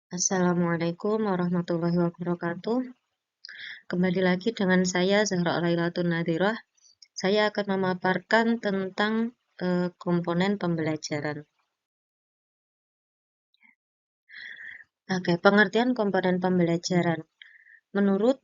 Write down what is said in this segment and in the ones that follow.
Assalamualaikum warahmatullahi wabarakatuh. Kembali lagi dengan saya Zahra Lailatun Nadhirah. Saya akan memaparkan tentang komponen pembelajaran. Oke, pengertian komponen pembelajaran. Menurut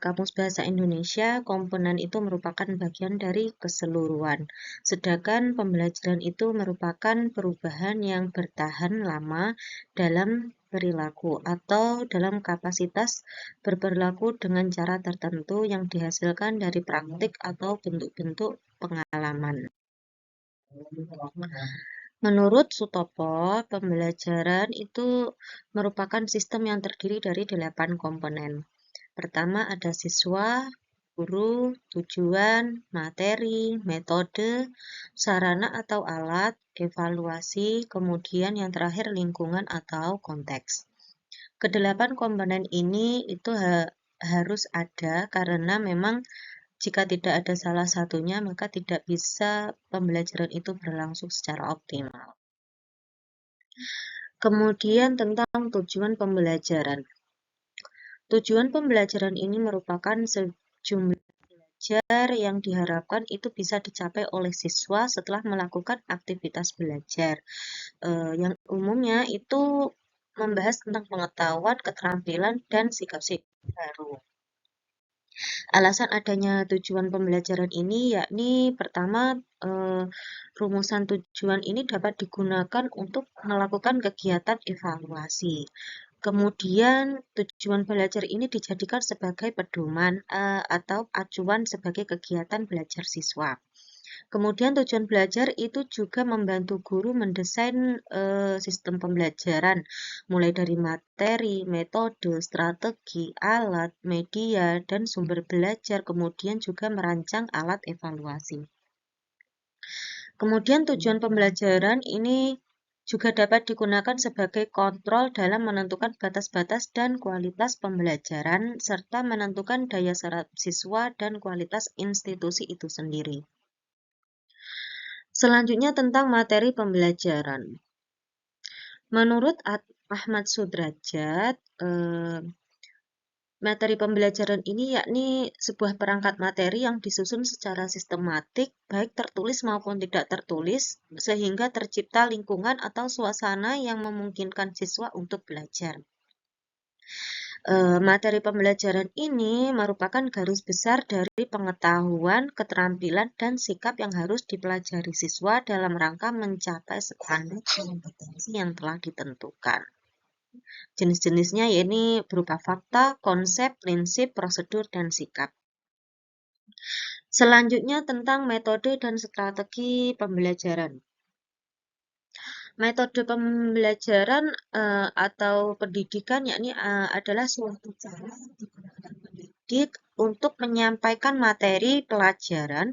Kamus Bahasa Indonesia, komponen itu merupakan bagian dari keseluruhan. Sedangkan pembelajaran itu merupakan perubahan yang bertahan lama dalam perilaku atau dalam kapasitas berperilaku dengan cara tertentu yang dihasilkan dari praktik atau bentuk-bentuk pengalaman. Menurut Sutopo, pembelajaran itu merupakan sistem yang terdiri dari 8 komponen. Pertama ada siswa, guru, tujuan, materi, metode, sarana atau alat, evaluasi, kemudian yang terakhir lingkungan atau konteks. Kedelapan komponen ini itu harus ada karena memang jika tidak ada salah satunya maka tidak bisa pembelajaran itu berlangsung secara optimal. Kemudian tentang tujuan pembelajaran. Tujuan pembelajaran ini merupakan sejumlah belajar yang diharapkan itu bisa dicapai oleh siswa setelah melakukan aktivitas belajar. Yang umumnya itu membahas tentang pengetahuan, keterampilan, dan sikap-sikap baru. Alasan adanya tujuan pembelajaran ini yakni pertama, rumusan tujuan ini dapat digunakan untuk melakukan kegiatan evaluasi. Kemudian tujuan belajar ini dijadikan sebagai pedoman atau acuan sebagai kegiatan belajar siswa. Kemudian tujuan belajar itu juga membantu guru mendesain sistem pembelajaran, mulai dari materi, metode, strategi, alat, media, dan sumber belajar, kemudian juga merancang alat evaluasi. Kemudian tujuan pembelajaran ini juga dapat digunakan sebagai kontrol dalam menentukan batas-batas dan kualitas pembelajaran, serta menentukan daya serap siswa dan kualitas institusi itu sendiri. Selanjutnya tentang materi pembelajaran. Menurut Ahmad Sudrajat, materi pembelajaran ini yakni sebuah perangkat materi yang disusun secara sistematik, baik tertulis maupun tidak tertulis, sehingga tercipta lingkungan atau suasana yang memungkinkan siswa untuk belajar. Materi pembelajaran ini merupakan garis besar dari pengetahuan, keterampilan, dan sikap yang harus dipelajari siswa dalam rangka mencapai standar kompetensi yang telah ditentukan. Jenis-jenisnya yakni berupa fakta, konsep, prinsip, prosedur, dan sikap. Selanjutnya tentang metode dan strategi pembelajaran. Metode pembelajaran atau pendidikan yakni adalah suatu cara digunakan pendidik untuk menyampaikan materi pelajaran,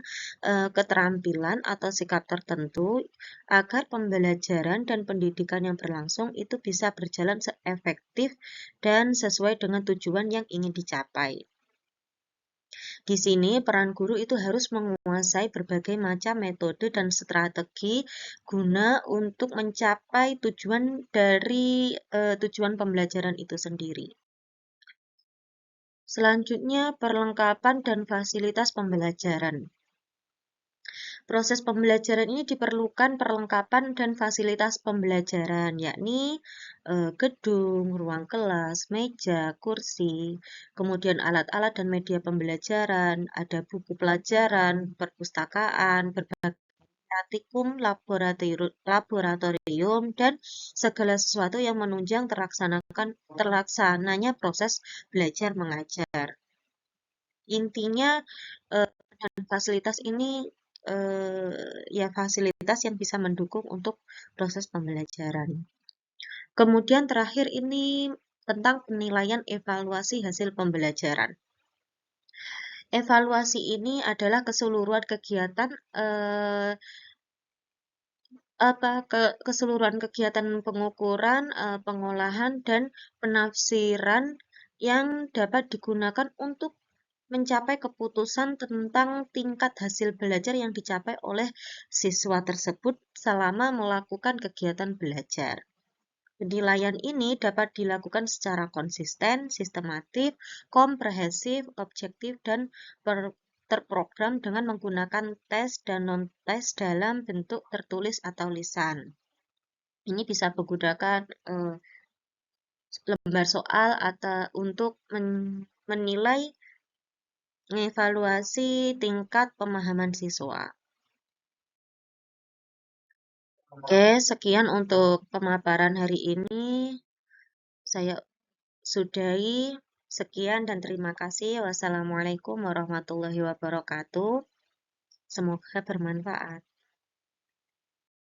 keterampilan atau sikap tertentu agar pembelajaran dan pendidikan yang berlangsung itu bisa berjalan seefektif dan sesuai dengan tujuan yang ingin dicapai. Di sini peran guru itu harus menguasai berbagai macam metode dan strategi guna untuk mencapai tujuan dari tujuan pembelajaran itu sendiri. Selanjutnya perlengkapan dan fasilitas pembelajaran. Proses pembelajaran ini diperlukan perlengkapan dan fasilitas pembelajaran, yakni gedung, ruang kelas, meja, kursi, kemudian alat-alat dan media pembelajaran, ada buku pelajaran, perpustakaan, berbagai praktikum, laboratorium, dan segala sesuatu yang menunjang terlaksananya proses belajar mengajar. Intinya dan fasilitas ini ya fasilitas yang bisa mendukung untuk proses pembelajaran. Kemudian terakhir ini tentang penilaian evaluasi hasil pembelajaran. Evaluasi ini adalah keseluruhan kegiatan keseluruhan kegiatan pengukuran, pengolahan, dan penafsiran yang dapat digunakan untuk mencapai keputusan tentang tingkat hasil belajar yang dicapai oleh siswa tersebut selama melakukan kegiatan belajar. Penilaian ini dapat dilakukan secara konsisten, sistematif, komprehensif, objektif, dan terprogram dengan menggunakan tes dan non-tes dalam bentuk tertulis atau lisan. Ini bisa menggunakan lembar soal atau untuk menilai mengevaluasi tingkat pemahaman siswa. Oke, sekian untuk pemaparan hari ini. Saya sudahi. Sekian dan terima kasih. Wassalamualaikum warahmatullahi wabarakatuh. Semoga bermanfaat.